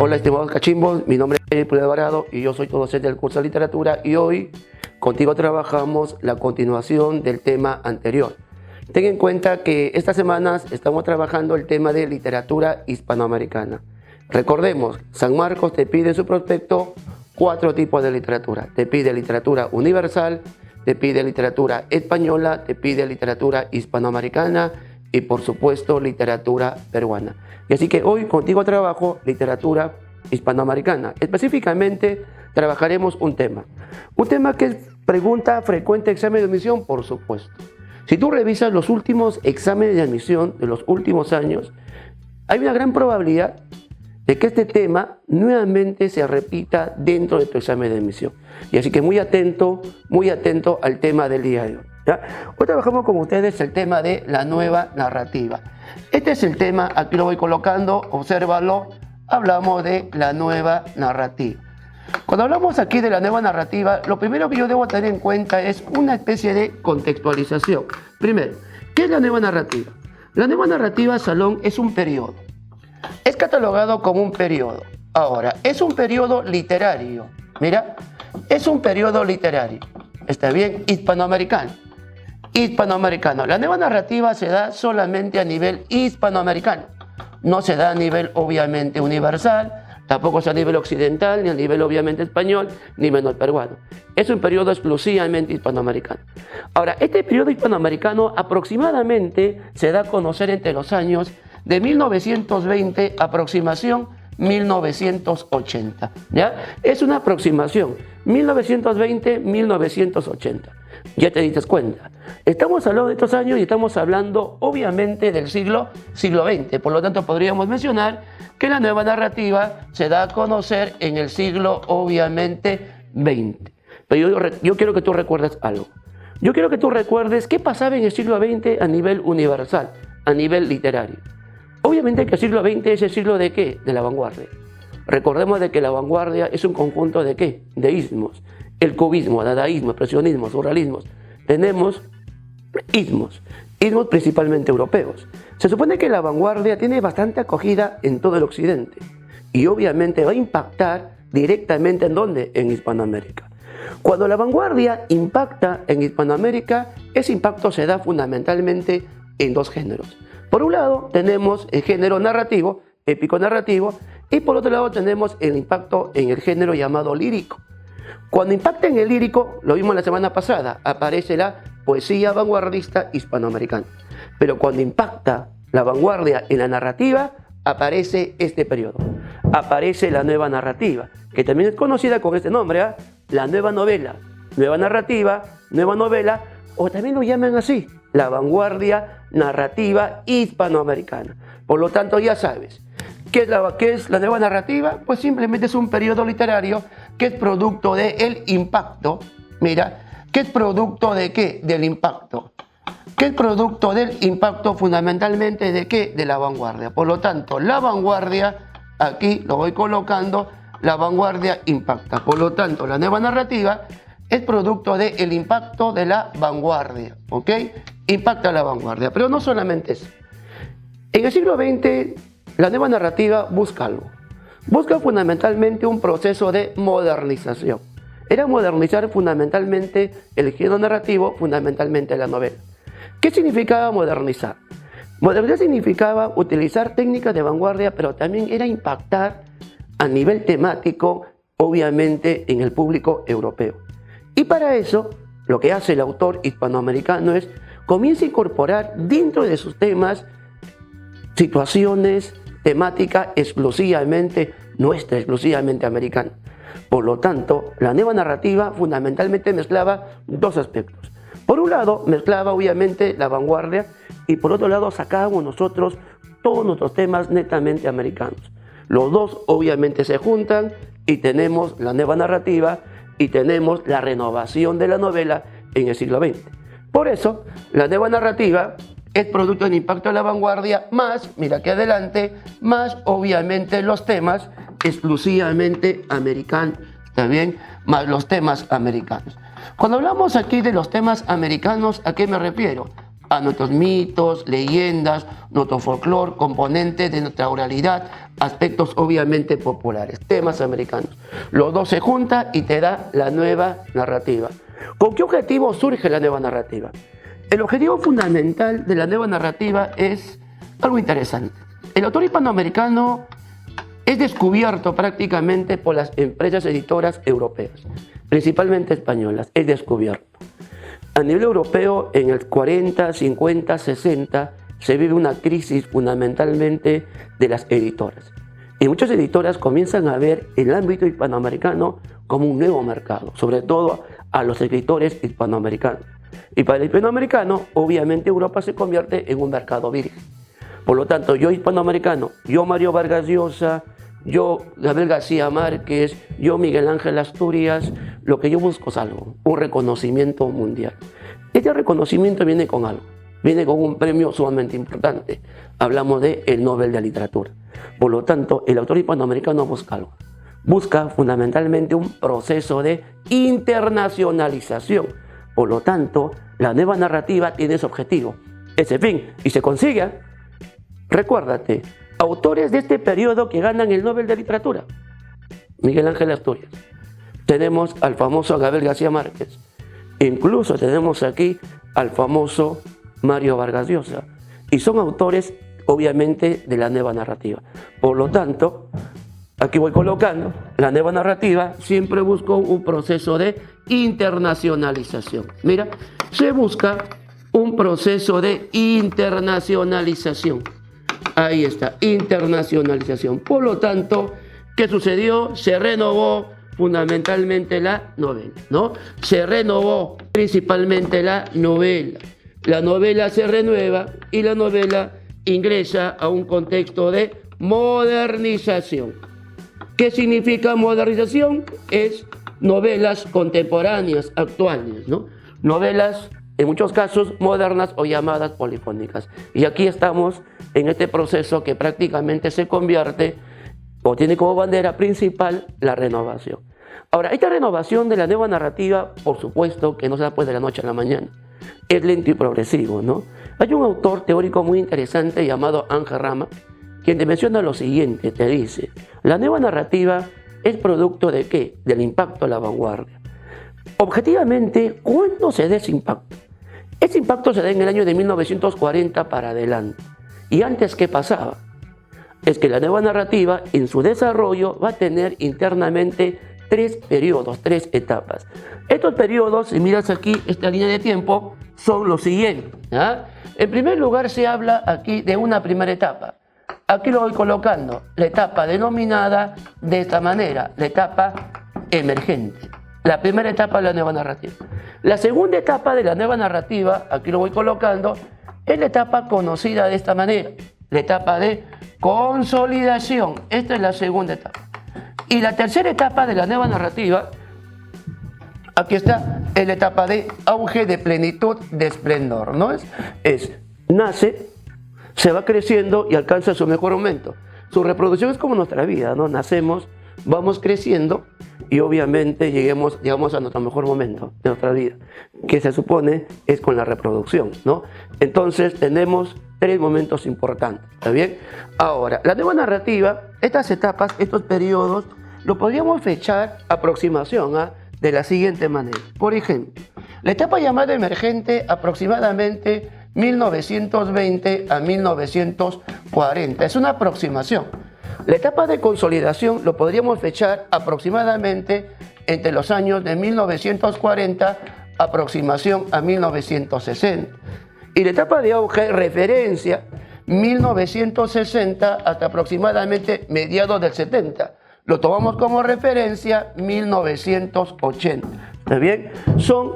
Hola estimados cachimbos, mi nombre es Pedro Alvarado y yo soy tu docente del curso de literatura y hoy contigo trabajamos la continuación del tema anterior. Ten en cuenta que estas semanas estamos trabajando el tema de literatura hispanoamericana. Recordemos, San Marcos te pide en su prospecto 4 tipos de literatura. Te pide literatura universal, te pide literatura española, te pide literatura hispanoamericana y por supuesto literatura peruana. Y así que hoy contigo trabajo literatura hispanoamericana. Específicamente trabajaremos un tema que es pregunta frecuente examen de admisión, por supuesto. Si tú revisas los últimos exámenes de admisión de los últimos años, hay una gran probabilidad de que este tema nuevamente se repita dentro de tu examen de admisión. Y así que muy atento al tema del día de hoy. ¿Ya? Hoy trabajamos con ustedes el tema de la nueva narrativa. Este es el tema, aquí lo voy colocando, obsérvalo, hablamos de la nueva narrativa. Cuando hablamos aquí de la nueva narrativa, lo primero que yo debo tener en cuenta es una especie de contextualización. Primero, ¿qué es la nueva narrativa? La nueva narrativa, Salón, es un periodo. Es catalogado como un periodo. Ahora, es un periodo literario. Mira, es un periodo literario. ¿Está bien? Hispanoamericano. La nueva narrativa se da solamente a nivel hispanoamericano. No se da a nivel obviamente universal, tampoco es a nivel occidental, ni a nivel obviamente español, ni menos peruano. Es un periodo exclusivamente hispanoamericano. Ahora, este periodo hispanoamericano aproximadamente se da a conocer entre los años de 1920, aproximación 1980. ¿Ya? Es una aproximación, 1920-1980. Ya te diste cuenta. Estamos hablando de estos años y estamos hablando obviamente del siglo XX. Por lo tanto, podríamos mencionar que la nueva narrativa se da a conocer en el siglo obviamente XX. Pero yo quiero que tú recuerdes algo. Yo quiero que tú recuerdes qué pasaba en el siglo XX a nivel universal, a nivel literario. Obviamente que el siglo XX es el siglo de ¿qué? De la vanguardia. Recordemos de que la vanguardia es un conjunto de ¿qué? De ismos. El cubismo, dadaísmo, expresionismo, surrealismo. Tenemos ismos principalmente europeos. Se supone que la vanguardia tiene bastante acogida en todo el occidente y obviamente va a impactar directamente ¿en dónde? En Hispanoamérica. Cuando la vanguardia impacta en Hispanoamérica, ese impacto se da fundamentalmente en 2 géneros. Por un lado tenemos el género narrativo, épico narrativo, y por otro lado tenemos el impacto en el género llamado lírico. Cuando impacta en el lírico, lo vimos la semana pasada, aparece la poesía vanguardista hispanoamericana. Pero cuando impacta la vanguardia en la narrativa, aparece este periodo. Aparece la nueva narrativa, que también es conocida con este nombre, ¿eh? La nueva novela, nueva narrativa, nueva novela, o también lo llaman así, la vanguardia narrativa hispanoamericana. Por lo tanto, ya sabes, ¿qué es la nueva narrativa? Pues simplemente es un periodo literario que es producto del impacto. Mira, ¿qué es producto de qué? Del impacto. ¿Qué es producto del impacto fundamentalmente de qué? De la vanguardia. Por lo tanto, la vanguardia, aquí lo voy colocando, la vanguardia impacta. Por lo tanto, la nueva narrativa es producto del impacto de la vanguardia. ¿Ok? Impacta la vanguardia. Pero no solamente eso. En el siglo XX, la nueva narrativa busca algo. Busca fundamentalmente un proceso de modernización. Era modernizar fundamentalmente el género narrativo, fundamentalmente la novela. ¿Qué significaba modernizar? Modernizar significaba utilizar técnicas de vanguardia, pero también era impactar a nivel temático, obviamente, en el público europeo. Y para eso, lo que hace el autor hispanoamericano es comienza a incorporar dentro de sus temas situaciones, temática exclusivamente nuestra, exclusivamente americana. Por lo tanto, la nueva narrativa fundamentalmente mezclaba 2 aspectos. Por un lado, mezclaba obviamente la vanguardia y por otro lado sacábamos nosotros todos nuestros temas netamente americanos. Los 2 obviamente se juntan y tenemos la nueva narrativa y tenemos la renovación de la novela en el siglo XX. Por eso, la nueva narrativa es producto del impacto de la vanguardia, más, mira aquí adelante, más obviamente los temas exclusivamente americanos, ¿está bien? Más los temas americanos. Cuando hablamos aquí de los temas americanos, ¿a qué me refiero? a nuestros mitos, leyendas, nuestro folclore, componentes de nuestra oralidad, aspectos obviamente populares, temas americanos. Los dos se juntan y te da la nueva narrativa. ¿Con qué objetivo surge la nueva narrativa? El objetivo fundamental de la nueva narrativa es algo interesante. El autor hispanoamericano es descubierto prácticamente por las empresas editoras europeas, principalmente españolas, es descubierto. A nivel europeo, en el 40, 50, 60, se vive una crisis fundamentalmente de las editoras. Y muchas editoras comienzan a ver el ámbito hispanoamericano como un nuevo mercado, sobre todo a los escritores hispanoamericanos. Y para el hispanoamericano, obviamente Europa se convierte en un mercado virgen. Por lo tanto, yo hispanoamericano, yo Mario Vargas Llosa, yo Gabriel García Márquez, yo Miguel Ángel Asturias, lo que yo busco es algo, un reconocimiento mundial. Este reconocimiento viene con algo, viene con un premio sumamente importante. Hablamos del Nobel de Literatura. Por lo tanto, el autor hispanoamericano busca algo. Busca fundamentalmente un proceso de internacionalización. Por lo tanto, la nueva narrativa tiene ese objetivo, ese fin, y se consigue. Recuérdate, autores de este periodo que ganan el Nobel de Literatura. Miguel Ángel Asturias. Tenemos al famoso Gabriel García Márquez. Incluso tenemos aquí al famoso Mario Vargas Llosa. Y son autores, obviamente, de la nueva narrativa. Por lo tanto, aquí voy colocando, la nueva narrativa siempre busca un proceso de internacionalización. Mira, se busca un proceso de internacionalización. Ahí está, internacionalización. Por lo tanto, ¿qué sucedió? Se renovó fundamentalmente la novela, ¿no? Se renovó principalmente la novela. La novela se renueva y la novela ingresa a un contexto de modernización. ¿Qué significa modernización? Es novelas contemporáneas, actuales, ¿no? Novelas, en muchos casos, modernas o llamadas polifónicas. Y aquí estamos en este proceso que prácticamente se convierte o tiene como bandera principal la renovación. Ahora, esta renovación de la nueva narrativa, por supuesto que no se da pues de la noche a la mañana, es lento y progresivo, ¿no? Hay un autor teórico muy interesante llamado Ángel Rama, quien te menciona lo siguiente, te dice, la nueva narrativa es producto ¿de qué? Del impacto a la vanguardia. Objetivamente, ¿cuándo se da ese impacto? Ese impacto se da en el año de 1940 para adelante. ¿Y antes qué pasaba? Es que la nueva narrativa en su desarrollo va a tener internamente tres periodos, tres etapas. Estos periodos, si miras aquí esta línea de tiempo, son los siguientes, ¿ah? En primer lugar se habla aquí de una primera etapa. Aquí lo voy colocando, la etapa denominada de esta manera, la etapa emergente. La primera etapa de la nueva narrativa. La segunda etapa de la nueva narrativa, aquí lo voy colocando, es la etapa conocida de esta manera, la etapa de consolidación. Esta es la segunda etapa. Y la tercera etapa de la nueva narrativa, aquí está, es la etapa de auge, de plenitud, de esplendor, ¿no? Nace, se va creciendo y alcanza su mejor momento. Su reproducción es como nuestra vida, ¿no? Nacemos, vamos creciendo y obviamente llegamos a nuestro mejor momento de nuestra vida, que se supone es con la reproducción, ¿no? Entonces tenemos tres momentos importantes, ¿está bien? Ahora, la nueva narrativa, estas etapas, estos periodos, lo podríamos fechar aproximación de la siguiente manera. Por ejemplo, la etapa llamada emergente aproximadamente 1920 a 1940, es una aproximación. La etapa de consolidación lo podríamos fechar aproximadamente entre los años de 1940, aproximación a 1960. Y la etapa de auge, referencia, 1960 hasta aproximadamente mediados del 70. Lo tomamos como referencia 1980. ¿Está bien? Son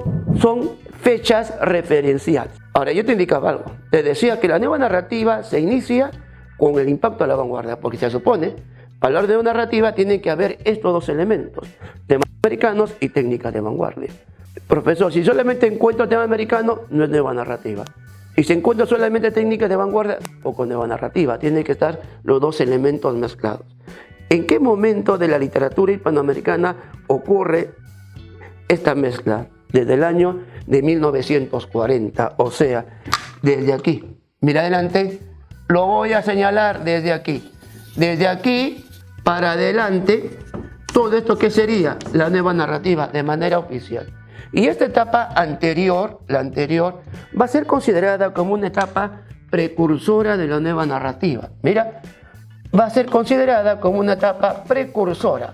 fechas referenciales. Ahora, yo te indicaba algo. Te decía que la nueva narrativa se inicia con el impacto a la vanguardia, porque se supone, para hablar de una narrativa, tiene que haber estos dos elementos, temas americanos y técnicas de vanguardia. Profesor, si solamente encuentro tema americano, no es nueva narrativa. Y si encuentro solamente técnicas de vanguardia, poco nueva narrativa. Tienen que estar los dos elementos mezclados. ¿En qué momento de la literatura hispanoamericana ocurre esta mezcla? Desde el año de 1940, o sea, desde aquí. Mira adelante, lo voy a señalar desde aquí. Desde aquí para adelante, todo esto que sería la nueva narrativa de manera oficial. Y esta etapa anterior, la anterior, va a ser considerada como una etapa precursora de la nueva narrativa. Mira, va a ser considerada como una etapa precursora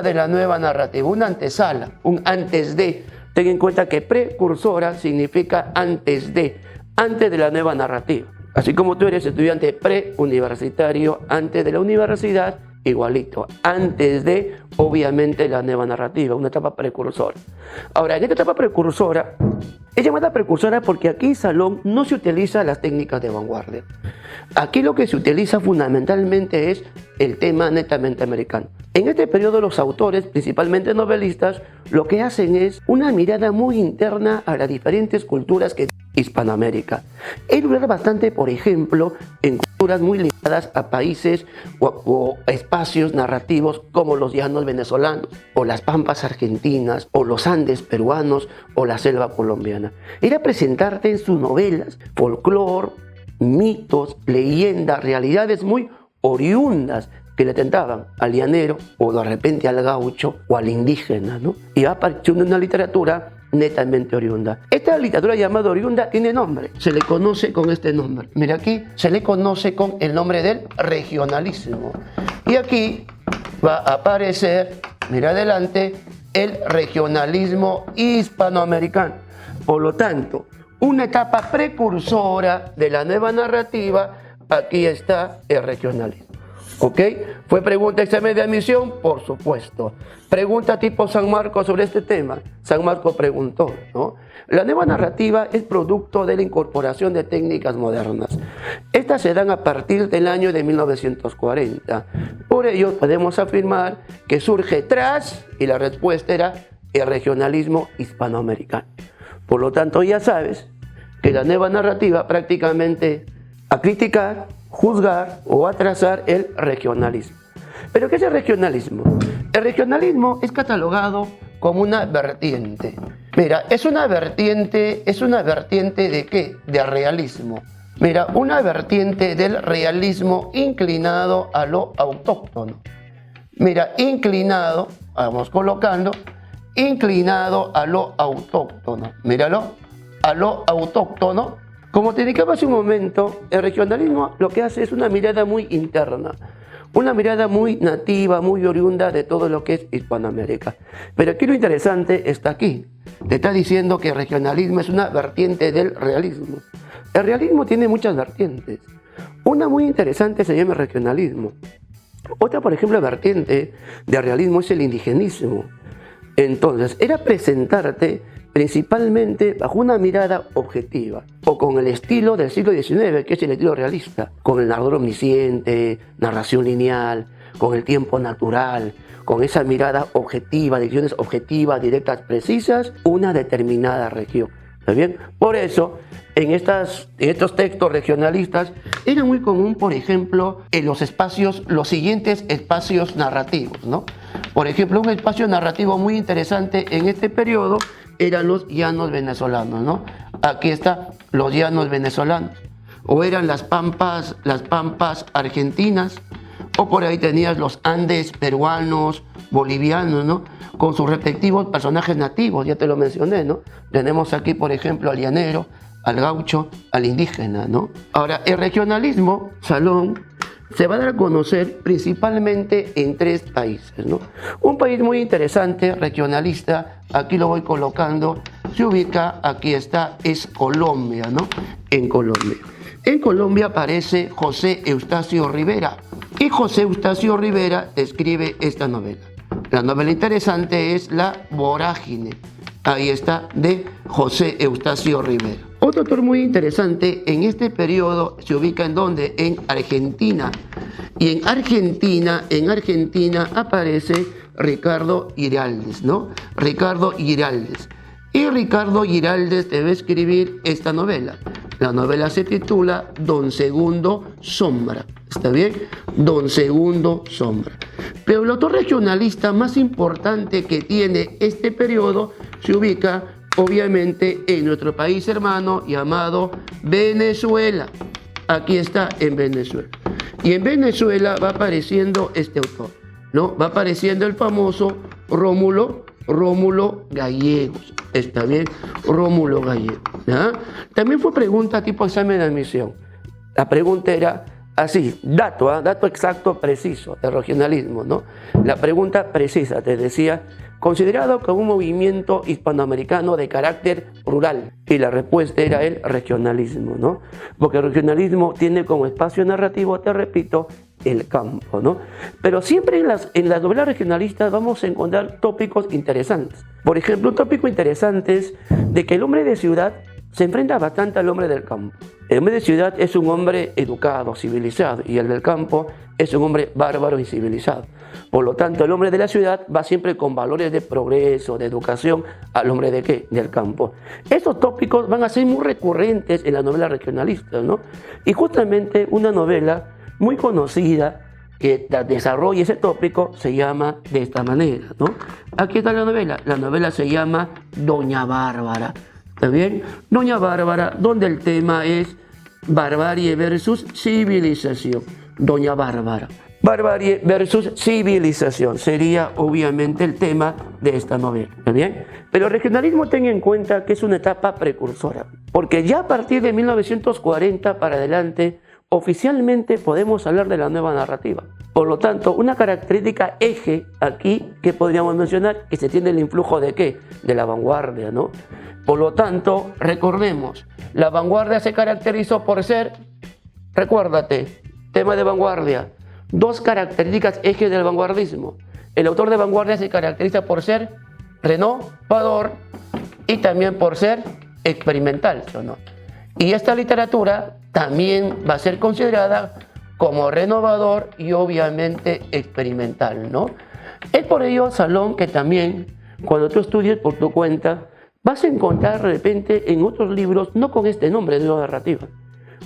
de la nueva narrativa, una antesala, un antes de. Ten en cuenta que precursora significa antes de la nueva narrativa. Así como tú eres estudiante preuniversitario, antes de la universidad, igualito, antes de, obviamente, la nueva narrativa, una etapa precursora. Ahora, en esta etapa precursora, es llamada precursora porque aquí, Salón, no se utiliza las técnicas de vanguardia. Aquí lo que se utiliza fundamentalmente es el tema netamente americano. En este periodo los autores, principalmente novelistas, lo que hacen es una mirada muy interna a las diferentes culturas que tiene Hispanoamérica. Él habla bastante, por ejemplo, en culturas muy ligadas a países o espacios narrativos como los llanos venezolanos, o las pampas argentinas, o los Andes peruanos, o la selva colombiana. Era presentarte en sus novelas folclore, mitos, leyendas, realidades muy oriundas que le tentaban al llanero o de repente al gaucho o al indígena, ¿no? Y va apareciendo una literatura netamente oriunda. Esta literatura llamada oriunda tiene nombre, se le conoce con este nombre. Mira aquí, se le conoce con el nombre del regionalismo. Y aquí va a aparecer, mira adelante, el regionalismo hispanoamericano. Por lo tanto, una etapa precursora de la nueva narrativa, aquí está el regionalismo. ¿Ok? ¿Fue pregunta examen de admisión? Por supuesto. Pregunta tipo San Marcos sobre este tema. San Marcos preguntó, ¿no? La nueva narrativa es producto de la incorporación de técnicas modernas. Estas se dan a partir del año de 1940. Por ello podemos afirmar que surge tras, y la respuesta era el regionalismo hispanoamericano. Por lo tanto, ya sabes que la nueva narrativa prácticamente a criticar, juzgar o atrasar el regionalismo. ¿Pero qué es el regionalismo? El regionalismo es catalogado como una vertiente. Mira, es una vertiente ¿de qué? De realismo. Mira, una vertiente del realismo inclinado a lo autóctono. Mira, inclinado, vamos colocando, inclinado a lo autóctono. Míralo, a lo autóctono. Como te indicaba hace un momento, el regionalismo lo que hace es una mirada muy interna, una mirada muy nativa, muy oriunda de todo lo que es Hispanoamérica. Pero aquí lo interesante está aquí. Te está diciendo que el regionalismo es una vertiente del realismo. El realismo tiene muchas vertientes. Una muy interesante se llama regionalismo. Otra, por ejemplo, vertiente de realismo es el indigenismo. Entonces, era presentarte principalmente bajo una mirada objetiva o con el estilo del siglo XIX, que es el estilo realista, con el narrador omnisciente, narración lineal, con el tiempo natural, con esa mirada objetiva, decisiones objetivas, directas, precisas, una determinada región. ¿Está bien? Por eso, en estos textos regionalistas, era muy común, por ejemplo, en los espacios, los siguientes espacios narrativos, ¿no? Por ejemplo, un espacio narrativo muy interesante en este periodo eran los llanos venezolanos, ¿no? Aquí está los llanos venezolanos. O eran las pampas argentinas, o por ahí tenías los Andes peruanos, bolivianos, ¿no? Con sus respectivos personajes nativos, ya te lo mencioné, ¿no? Tenemos aquí, por ejemplo, al llanero, al gaucho, al indígena, ¿no? Ahora, el regionalismo, Salón, se va a dar a conocer principalmente en 3 países, ¿no? Un país muy interesante, regionalista, aquí lo voy colocando, se ubica, aquí está, es Colombia, ¿no? En Colombia. En Colombia aparece José Eustacio Rivera, y José Eustacio Rivera escribe esta novela. La novela interesante es La Vorágine, ahí está, de José Eustacio Rivera. Otro autor muy interesante en este periodo se ubica en donde, en Argentina. Y en Argentina aparece Ricardo Giraldes, ¿no? Ricardo Giraldes. Y Ricardo Giraldes debe escribir esta novela. La novela se titula Don Segundo Sombra. ¿Está bien? Don Segundo Sombra. Pero el autor regionalista más importante que tiene este periodo se ubica obviamente en nuestro país hermano llamado Venezuela. Aquí está en Venezuela. Y en Venezuela va apareciendo este autor, ¿no? Va apareciendo el famoso Rómulo Gallegos. ¿Está bien? Rómulo Gallegos. ¿Ya? También fue pregunta tipo examen de admisión. La pregunta era así, dato exacto, preciso, de regionalismo, ¿no? La pregunta precisa te decía, considerado como un movimiento hispanoamericano de carácter rural. Y la respuesta era el regionalismo, ¿no? Porque el regionalismo tiene como espacio narrativo, te repito, el campo, ¿no? Pero siempre en las novelas regionalistas vamos a encontrar tópicos interesantes. Por ejemplo, un tópico interesante es de que el hombre de ciudad se enfrenta bastante al hombre del campo. El hombre de ciudad es un hombre educado, civilizado, y el del campo es un hombre bárbaro y civilizado. Por lo tanto, el hombre de la ciudad va siempre con valores de progreso, de educación, al hombre de ¿qué? Del campo. Estos tópicos van a ser muy recurrentes en las novelas regionalistas, ¿no? Y justamente una novela muy conocida que desarrolla ese tópico se llama de esta manera, ¿no? Aquí está la novela. La novela se llama Doña Bárbara. ¿Está bien? Doña Bárbara, donde el tema es barbarie versus civilización. Doña Bárbara. Barbarie versus civilización sería obviamente el tema de esta novela. ¿Está bien? Pero el regionalismo ten en cuenta que es una etapa precursora, porque ya a partir de 1940 para adelante oficialmente podemos hablar de la nueva narrativa. Por lo tanto, una característica eje aquí que podríamos mencionar, que se tiene el influjo de ¿qué? De la vanguardia, ¿no? Por lo tanto, recordemos, la vanguardia se caracterizó por ser, recuérdate, tema de vanguardia, dos características ejes del vanguardismo. El autor de vanguardia se caracteriza por ser renovador y también por ser experimental, ¿no? Y esta literatura también va a ser considerada como renovador y obviamente experimental, ¿no? Es por ello, Salón, que también cuando tú estudies por tu cuenta vas a encontrar de repente en otros libros, no con este nombre de nueva narrativa,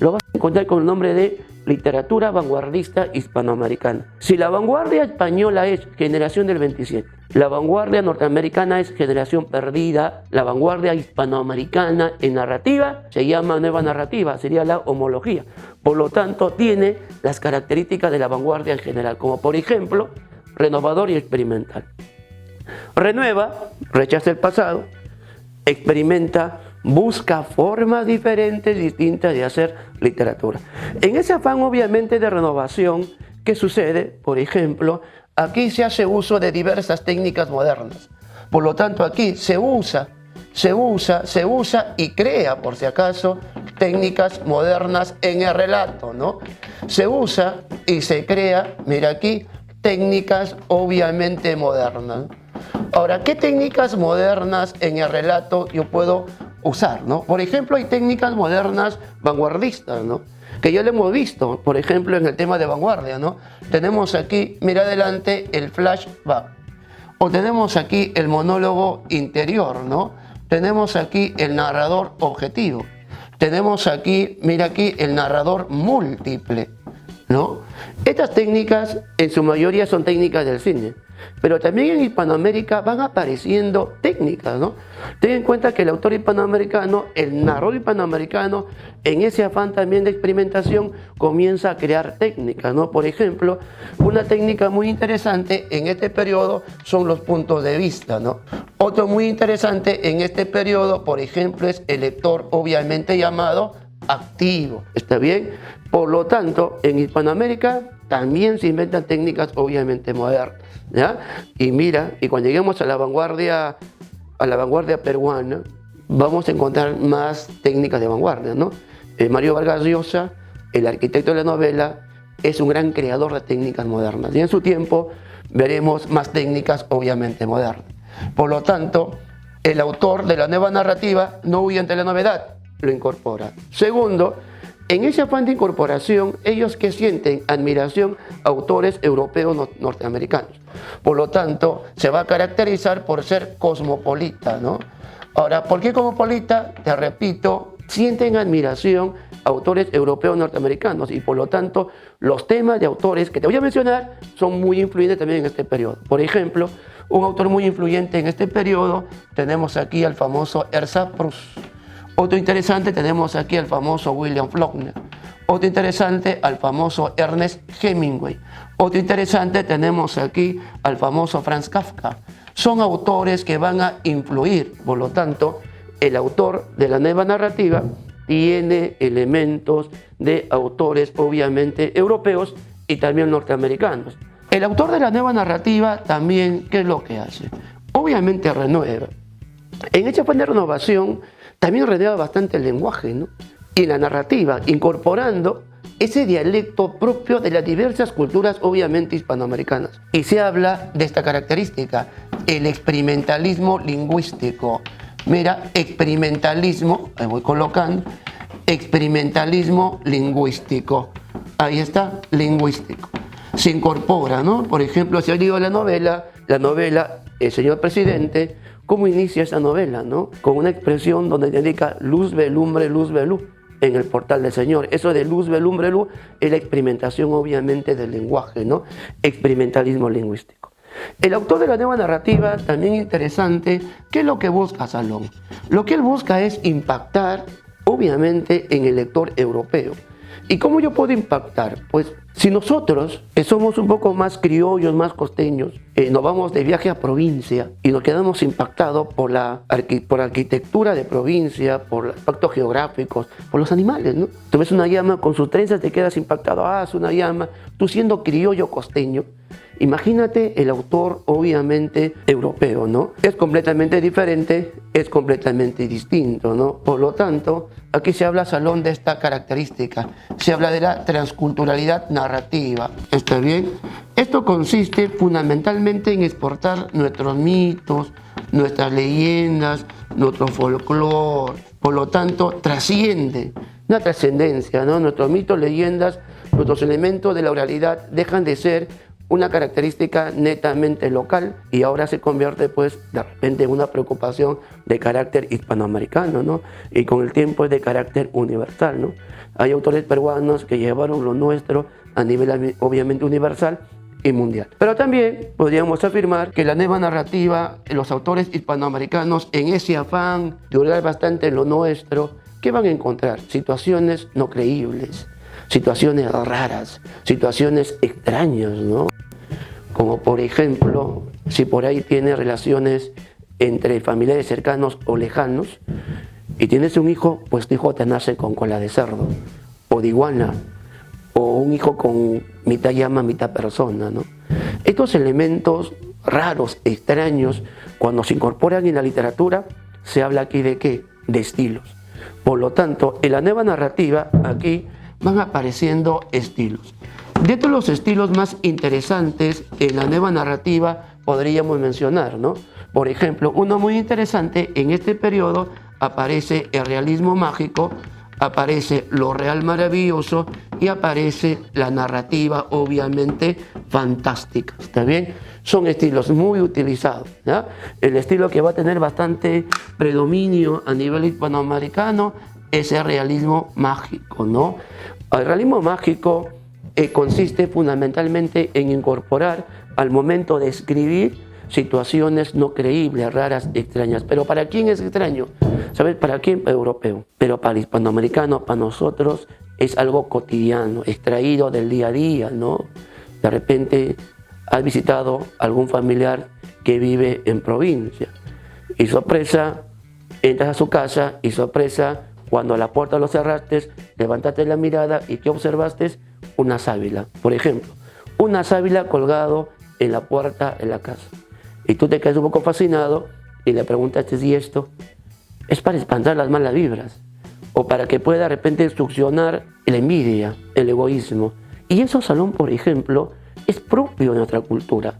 lo vas a encontrar con el nombre de literatura vanguardista hispanoamericana. Si la vanguardia española es generación del 27, la vanguardia norteamericana es generación perdida, la vanguardia hispanoamericana en narrativa se llama nueva narrativa, sería la homología. Por lo tanto, tiene las características de la vanguardia en general, como por ejemplo, renovador y experimental. Renueva, rechaza el pasado, experimenta, busca formas diferentes, distintas de hacer literatura. En ese afán, obviamente, de renovación, ¿qué sucede? Por ejemplo, aquí se hace uso de diversas técnicas modernas. Por lo tanto, aquí se usa y crea, por si acaso, técnicas modernas en el relato, ¿no? Se usa y se crea, mira aquí, técnicas obviamente modernas. Ahora, ¿qué técnicas modernas en el relato yo puedo usar, ¿no? Por ejemplo, hay técnicas modernas vanguardistas, ¿no? Que ya lo hemos visto, por ejemplo, en el tema de vanguardia, ¿no? Tenemos aquí, mira adelante, el flashback. O tenemos aquí el monólogo interior, ¿no? Tenemos aquí el narrador objetivo. Tenemos aquí, mira aquí, el narrador múltiple, ¿no? Estas técnicas, en su mayoría, son técnicas del cine. Pero también en Hispanoamérica van apareciendo técnicas, ¿no? Ten en cuenta que el autor hispanoamericano, el narrador hispanoamericano, en ese afán también de experimentación, comienza a crear técnicas, ¿no? Por ejemplo, una técnica muy interesante en este periodo son los puntos de vista, ¿no? Otro muy interesante en este periodo, por ejemplo, es el lector obviamente llamado activo, ¿está bien? Por lo tanto, en Hispanoamérica también se inventan técnicas obviamente modernas, ¿ya? Y mira, y cuando lleguemos a la vanguardia peruana, vamos a encontrar más técnicas de vanguardia, ¿no? Mario Vargas Llosa, el arquitecto de la novela, es un gran creador de técnicas modernas. Y en su tiempo veremos más técnicas obviamente modernas. Por lo tanto, el autor de la nueva narrativa no huye ante la novedad, lo incorpora. Segundo, en ese afán de incorporación, ellos que sienten admiración a autores europeos norteamericanos. Por lo tanto, se va a caracterizar por ser cosmopolita, ¿no? Ahora, ¿por qué cosmopolita? Te repito, sienten admiración a autores europeos norteamericanos y por lo tanto los temas de autores que te voy a mencionar son muy influyentes también en este periodo. Por ejemplo, Un autor muy influyente en este periodo, tenemos aquí al famoso Ernst Proust. Otro interesante, tenemos aquí al famoso William Faulkner. Otro interesante, al famoso Ernest Hemingway. Otro interesante, tenemos aquí al famoso Franz Kafka. Son autores que van a influir, por lo tanto, el autor de la nueva narrativa tiene elementos de autores obviamente europeos y también norteamericanos. El autor de la nueva narrativa también, ¿qué es lo que hace? Obviamente renueva. En esta de renovación también renueva bastante el lenguaje, ¿no? Y la narrativa, incorporando ese dialecto propio de las diversas culturas obviamente hispanoamericanas. Y se habla de esta característica, el experimentalismo lingüístico. Mira, experimentalismo, ahí voy colocando, experimentalismo lingüístico. Ahí está, lingüístico. Se incorpora, ¿no? Por ejemplo, si yo digo la novela, El señor presidente, ¿cómo inicia esa novela, no? Con una expresión donde indica luz, velumbre, luz, en el portal del Señor. Eso de luz, velumbre, luz, es la experimentación obviamente del lenguaje, ¿no? Experimentalismo lingüístico. El autor de la nueva narrativa, también interesante, ¿qué es lo que busca Salón? Lo que él busca es impactar, obviamente, en el lector europeo. ¿Y cómo yo puedo impactar? Pues si nosotros, que somos un poco más criollos, más costeños, nos vamos de viaje a provincia y nos quedamos impactados por la arquitectura de provincia, por los impactos geográficos, por los animales, ¿no? Tú ves una llama con sus trenzas, te quedas impactado, es una llama. Tú siendo criollo costeño, imagínate el autor obviamente europeo, ¿no? Es completamente diferente, es completamente distinto, ¿no? Por lo tanto, aquí se habla, Salón, de esta característica. Se habla de la transculturalidad narrativa. ¿Está bien? Esto consiste fundamentalmente en exportar nuestros mitos, nuestras leyendas, nuestro folclore. Por lo tanto, trasciende, una trascendencia, ¿no? Nuestros mitos, leyendas, nuestros elementos de la oralidad dejan de ser una característica netamente local y ahora se convierte pues de repente en una preocupación de carácter hispanoamericano, ¿no? Y con el tiempo es de carácter universal, ¿no? Hay autores peruanos que llevaron lo nuestro a nivel obviamente universal y mundial. Pero también podríamos afirmar que la nueva narrativa, los autores hispanoamericanos en ese afán de hurgar bastante en lo nuestro, ¿qué van a encontrar? Situaciones no creíbles, situaciones raras, situaciones extrañas, ¿no? Como por ejemplo, si por ahí tienes relaciones entre familiares cercanos o lejanos y tienes un hijo, pues tu hijo te nace con cola de cerdo o de iguana, o un hijo con mitad llama, mitad persona, ¿no? Estos elementos raros, extraños, cuando se incorporan en la literatura, se habla aquí de ¿qué? De estilos. Por lo tanto, en la nueva narrativa, aquí van apareciendo estilos. De todos los estilos más interesantes en la nueva narrativa podríamos mencionar, ¿no? Por ejemplo, uno muy interesante en este periodo aparece el realismo mágico, aparece lo real maravilloso y aparece la narrativa obviamente fantástica. ¿Está bien? Son estilos muy utilizados, ¿ya? El estilo que va a tener bastante predominio a nivel hispanoamericano es el realismo mágico, ¿no? El realismo mágico consiste fundamentalmente en incorporar al momento de escribir situaciones no creíbles, raras, extrañas. Pero ¿para quién es extraño? ¿Sabes? ¿Para quién? Para el europeo. Pero para el hispanoamericano, para nosotros, es algo cotidiano, extraído del día a día, ¿no? De repente has visitado algún familiar que vive en provincia y sorpresa, entras a su casa y sorpresa, cuando a la puerta lo cerraste, levantaste la mirada y ¿qué observaste? Una sábila, por ejemplo. Una sábila colgado en la puerta de la casa. Y tú te quedas un poco fascinado y le preguntaste si esto es para espantar las malas vibras o para que pueda de repente succionar la envidia, el egoísmo. Y eso, Salón, por ejemplo, es propio de nuestra cultura.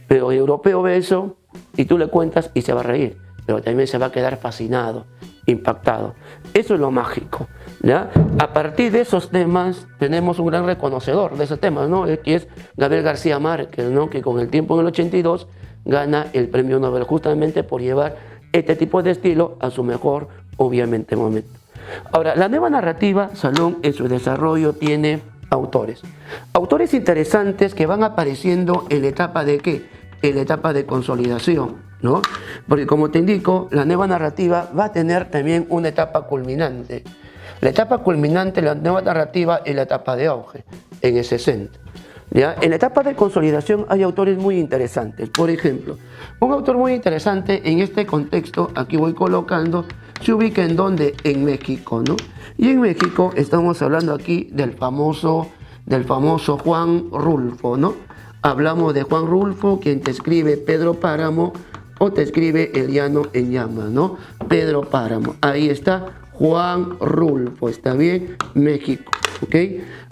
Pero el europeo ve eso y tú le cuentas y se va a reír, pero también se va a quedar fascinado, impactado. Eso es lo mágico, ¿ya? A partir de esos temas tenemos un gran reconocedor de esos temas, ¿no? Que es Gabriel García Márquez, ¿no? Que con el tiempo en el 82 gana el premio Nobel justamente por llevar este tipo de estilo a su mejor, obviamente, momento. Ahora, la nueva narrativa, Salón, en su desarrollo tiene autores. Autores interesantes que van apareciendo en la etapa de ¿qué? en la etapa de consolidación, ¿no? Porque como te indico, la nueva narrativa va a tener también una etapa culminante. La etapa culminante de la nueva narrativa es la etapa de auge, en el 60. ¿Ya? En la etapa de consolidación hay autores muy interesantes. Por ejemplo, un autor muy interesante en este contexto, aquí voy colocando, se ubica en donde, en México, ¿no? Y en México estamos hablando aquí del famoso Juan Rulfo, ¿no? Hablamos de Juan Rulfo, quien te escribe Pedro Páramo o te escribe El Llano en Llamas, ¿no? Pedro Páramo, ahí está Juan Rulfo, ¿está bien? México, ¿ok?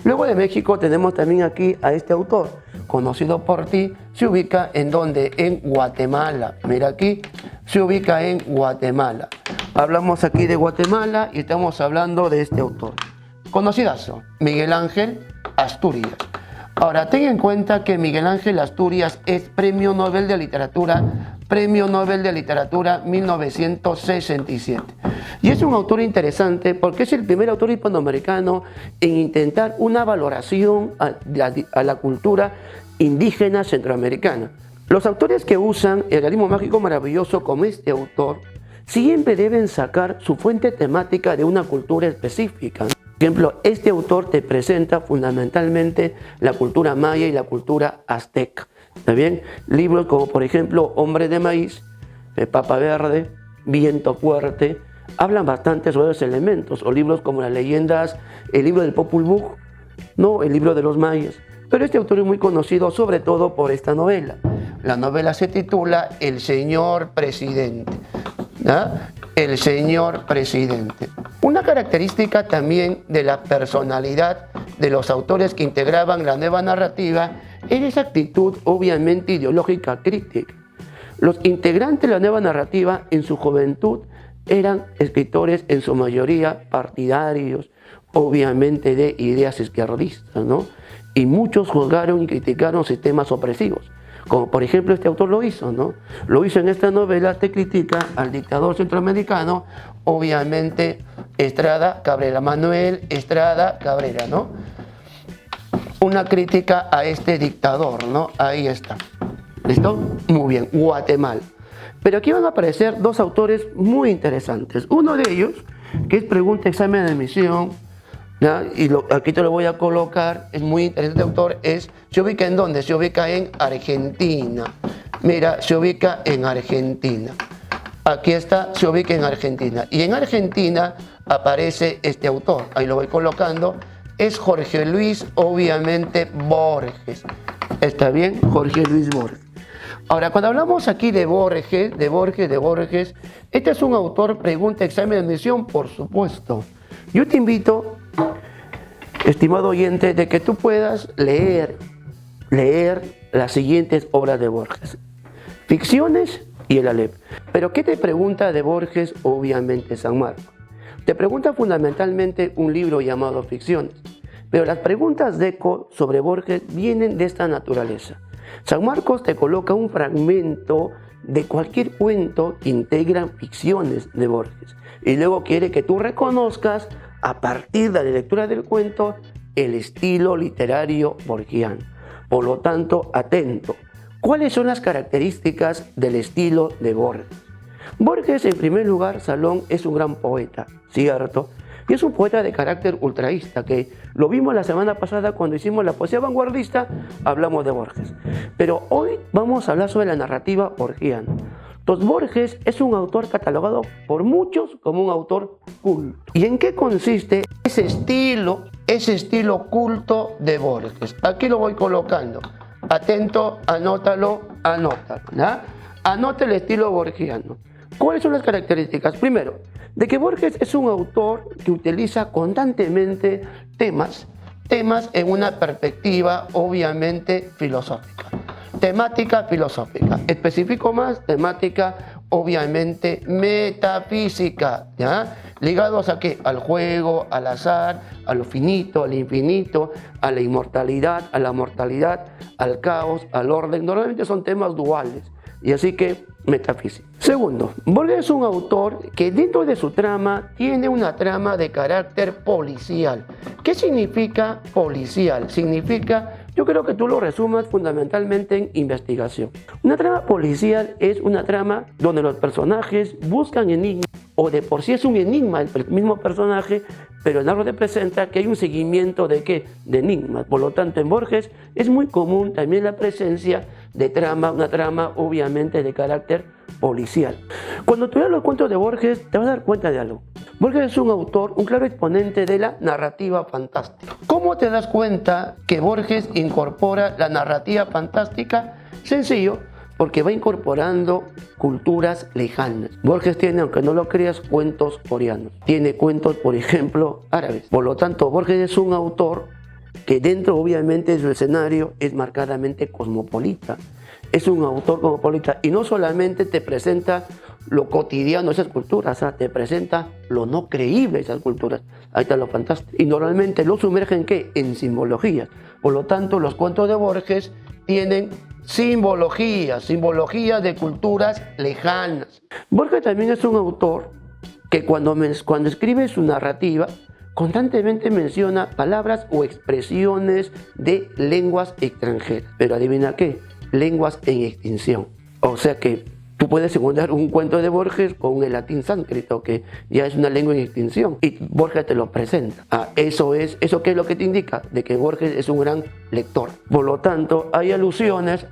Luego de México tenemos también aquí a este autor, conocido por ti, se ubica en donde, en Guatemala, mira aquí, se ubica en Guatemala. Hablamos aquí de Guatemala y estamos hablando de este autor, conocidazo, Miguel Ángel Asturias. Ahora, ten en cuenta que Miguel Ángel Asturias es Premio Nobel de Literatura 1967. Y es un autor interesante porque es el primer autor hispanoamericano en intentar una valoración a la cultura indígena centroamericana. Los autores que usan el realismo mágico maravilloso como este autor siempre deben sacar su fuente temática de una cultura específica. Por ejemplo, este autor te presenta fundamentalmente la cultura maya y la cultura azteca. ¿Está bien? Libros como, por ejemplo, Hombre de Maíz, Papa Verde, Viento Fuerte, hablan bastante sobre los elementos. O libros como las leyendas, el libro del Popol Vuh, ¿no? El libro de los mayas. Pero este autor es muy conocido sobre todo por esta novela. La novela se titula El Señor Presidente. ¿No? El Señor Presidente. Una característica también de la personalidad de los autores que integraban la nueva narrativa era esa actitud obviamente ideológica crítica. Los integrantes de la nueva narrativa en su juventud eran escritores en su mayoría partidarios, obviamente de ideas izquierdistas, ¿no? Y muchos juzgaron y criticaron sistemas opresivos. Como por ejemplo este autor lo hizo, ¿no? Lo hizo en esta novela, te critica al dictador centroamericano, obviamente Estrada Cabrera, Manuel Estrada Cabrera, ¿no? Una crítica a este dictador, ¿no? Ahí está. ¿Listo? Muy bien, Guatemala. Pero aquí van a aparecer dos autores muy interesantes. Uno de ellos, que es Pregunta, Examen de Admisión, ¿ya? Y aquí te lo voy a colocar, es muy interesante autor, se ubica en ¿dónde? Se ubica en Argentina. Mira, se ubica en Argentina. Aquí está, se ubica en Argentina. Y en Argentina aparece este autor, ahí lo voy colocando, es Jorge Luis, obviamente, Borges. ¿Está bien? Jorge Luis Borges. Ahora, cuando hablamos aquí de Borges, este es un autor, pregunta, examen de admisión, por supuesto. Yo te invito, estimado oyente, de que tú puedas leer las siguientes obras de Borges. Ficciones y el Aleph. Pero ¿qué te pregunta de Borges? Obviamente San Marcos. Te pregunta fundamentalmente un libro llamado Ficciones. Pero las preguntas de Eco sobre Borges vienen de esta naturaleza. San Marcos te coloca un fragmento de cualquier cuento que integra ficciones de Borges. Y luego quiere que tú reconozcas, a partir de la lectura del cuento, el estilo literario borgiano. Por lo tanto, atento. ¿Cuáles son las características del estilo de Borges? Borges, en primer lugar, Salón, es un gran poeta, ¿cierto? Y es un poeta de carácter ultraísta, que lo vimos la semana pasada cuando hicimos la poesía vanguardista, hablamos de Borges. Pero hoy vamos a hablar sobre la narrativa borgiana. Entonces, Borges es un autor catalogado por muchos como un autor culto. ¿Y en qué consiste ese estilo culto de Borges? Aquí lo voy colocando. Atento, anótalo, ¿no? Anota el estilo borgiano. ¿Cuáles son las características? Primero, de que Borges es un autor que utiliza constantemente temas en una perspectiva obviamente filosófica. Temática filosófica. Específico más, temática obviamente metafísica, ¿ya? Ligados a qué? Al juego, al azar, a lo finito, al infinito, a la inmortalidad, a la mortalidad, al caos, al orden. Normalmente son temas duales. Y así que metafísica. Segundo, Borges es un autor que dentro de su trama tiene una trama de carácter policial. ¿Qué significa policial? Significa Yo creo que tú lo resumas fundamentalmente en investigación. Una trama policial es una trama donde los personajes buscan enigmas, o de por sí es un enigma el mismo personaje, pero el narrador te presenta que hay un seguimiento de ¿qué? De enigmas. Por lo tanto, en Borges es muy común también la presencia de trama, una trama obviamente de carácter policial. Cuando tú leas los cuentos de Borges, te vas a dar cuenta de algo. Borges es un autor, un claro exponente de la narrativa fantástica. ¿Cómo te das cuenta que Borges incorpora la narrativa fantástica? Sencillo, porque va incorporando culturas lejanas. Borges tiene, aunque no lo creas, cuentos coreanos. Tiene cuentos, por ejemplo, árabes. Por lo tanto, Borges es un autor que dentro, obviamente, de su escenario es marcadamente cosmopolita. Es un autor cosmopolita y no solamente te presenta lo cotidiano de esas culturas, te presenta lo no creíble de esas culturas. Ahí está lo fantástico. Y normalmente lo sumerge en ¿qué? En simbologías. Por lo tanto, los cuentos de Borges tienen simbologías de culturas lejanas. Borges también es un autor que cuando escribe su narrativa, constantemente menciona palabras o expresiones de lenguas extranjeras. Pero adivina qué, lenguas en extinción. O sea que tú puedes encontrar un cuento de Borges con el latín sánscrito, que ya es una lengua en extinción, y Borges te lo presenta. ¿Eso qué es lo que te indica? De que Borges es un gran lector. Por lo tanto, hay alusiones,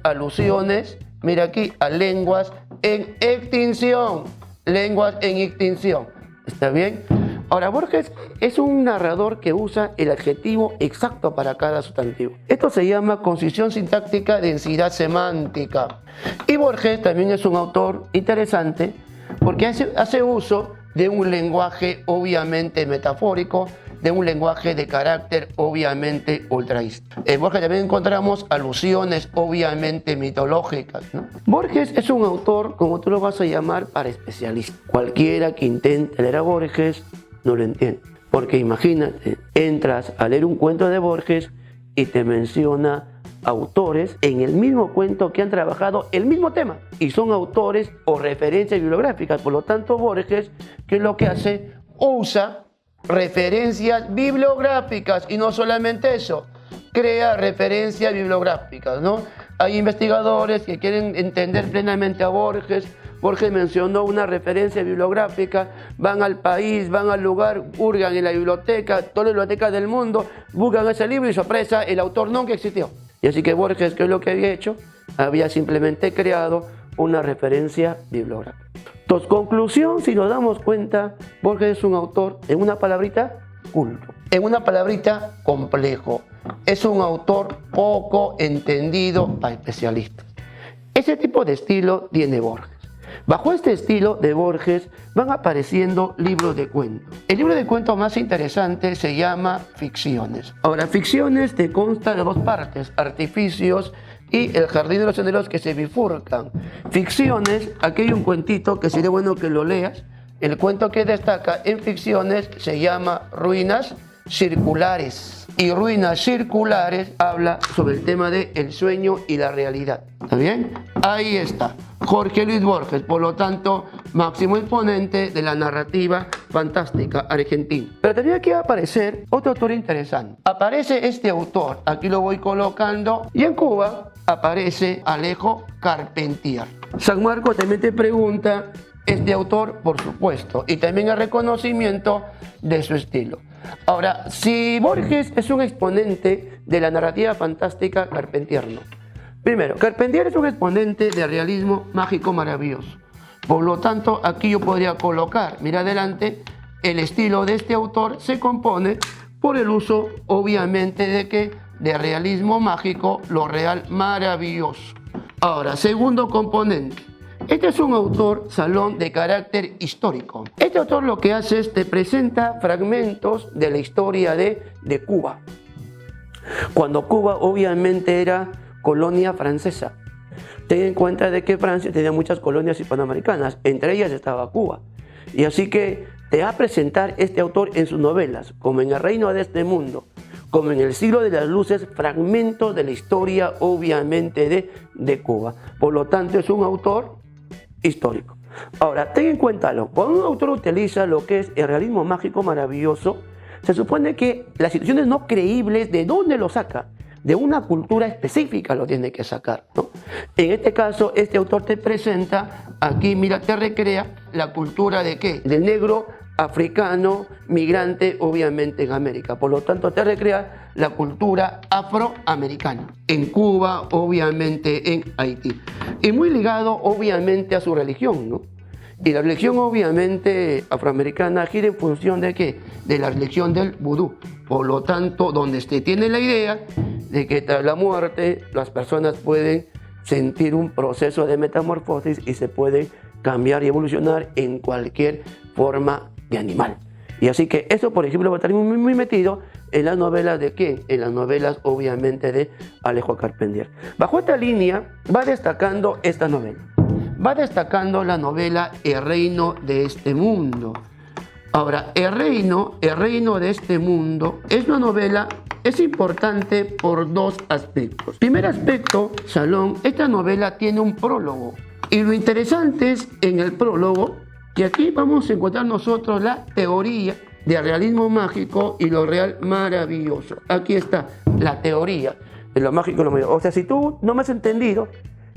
mira aquí, a lenguas en extinción. Lenguas en extinción. ¿Está bien? Ahora, Borges es un narrador que usa el adjetivo exacto para cada sustantivo. Esto se llama concisión sintáctica, densidad semántica. Y Borges también es un autor interesante porque hace uso de un lenguaje obviamente metafórico, de un lenguaje de carácter obviamente ultraísta. En Borges también encontramos alusiones obviamente mitológicas, ¿no? Borges es un autor, como tú lo vas a llamar, para especialistas. Cualquiera que intente leer a Borges no lo entiende. Porque imagínate, entras a leer un cuento de Borges y te menciona autores en el mismo cuento que han trabajado el mismo tema y son autores o referencias bibliográficas. Por lo tanto, Borges, ¿qué es lo que hace? Usa referencias bibliográficas y no solamente eso, crea referencias bibliográficas, ¿no? Hay investigadores que quieren entender plenamente a Borges. Borges mencionó una referencia bibliográfica, van al país, van al lugar, hurgan en la biblioteca, toda la biblioteca del mundo, buscan ese libro y sorpresa, el autor nunca existió. Y así que Borges, ¿qué es lo que había hecho? Había simplemente creado una referencia bibliográfica. Entonces, conclusión, si nos damos cuenta, Borges es un autor, en una palabrita, culto. En una palabrita, complejo. Es un autor poco entendido para especialistas. Ese tipo de estilo tiene Borges. Bajo este estilo de Borges van apareciendo libros de cuentos. El libro de cuentos más interesante se llama Ficciones. Ahora, Ficciones te consta de dos partes, Artificios y El jardín de los senderos que se bifurcan. Ficciones, aquí hay un cuentito que sería bueno que lo leas. El cuento que destaca en Ficciones se llama Ruinas Circulares. Y Ruinas Circulares habla sobre el tema de el sueño y la realidad. ¿Está bien? Ahí está. Jorge Luis Borges, por lo tanto, máximo exponente de la narrativa fantástica argentina. Pero también aquí va a aparecer otro autor interesante. Aparece este autor, aquí lo voy colocando, y en Cuba aparece Alejo Carpentier. San Marcos también te pregunta, este autor, por supuesto, y también el reconocimiento de su estilo. Ahora, si Borges es un exponente de la narrativa fantástica, Carpentier no. Primero, Carpentier es un exponente del realismo mágico maravilloso. Por lo tanto, aquí yo podría colocar, mira adelante, el estilo de este autor se compone por el uso, obviamente, de realismo mágico, lo real maravilloso. Ahora, segundo componente. Este es un autor, Salón, de carácter histórico. Este autor lo que hace es te presenta fragmentos de la historia de Cuba. Cuando Cuba obviamente era colonia francesa. Ten en cuenta de que Francia tenía muchas colonias hispanoamericanas, entre ellas estaba Cuba. Y así que te va a presentar este autor en sus novelas, como en El reino de este mundo, como en El siglo de las luces, fragmentos de la historia obviamente de Cuba. Por lo tanto, es un autor histórico. Ahora, ten en cuenta algo, cuando un autor utiliza lo que es el realismo mágico maravilloso, se supone que las situaciones no creíbles, ¿de dónde lo saca? de una cultura específica lo tiene que sacar, ¿no? En este caso, este autor te presenta, aquí mira, te recrea la cultura de ¿qué? Del negro africano, migrante, obviamente en América. Por lo tanto, te recrea la cultura afroamericana. En Cuba, obviamente en Haití. Y muy ligado, obviamente, a su religión, ¿no? Y la religión, obviamente, afroamericana gira en función de ¿qué? De la religión del vudú. Por lo tanto, donde se tiene la idea de que tras la muerte las personas pueden sentir un proceso de metamorfosis y se pueden cambiar y evolucionar en cualquier forma de animal. Y así que eso, por ejemplo, va a estar muy metido en las novelas de ¿quién? En las novelas, obviamente, de Alejo Carpentier. Bajo esta línea va destacando esta novela. Va destacando la novela El reino de este mundo. Ahora, El reino de este mundo es una novela, es importante por dos aspectos. Primer aspecto, Salón, esta novela tiene un prólogo. Y lo interesante es en el prólogo que aquí vamos a encontrar nosotros la teoría del realismo mágico y lo real maravilloso. Aquí está la teoría de lo mágico y lo maravilloso. O sea, si tú no me has entendido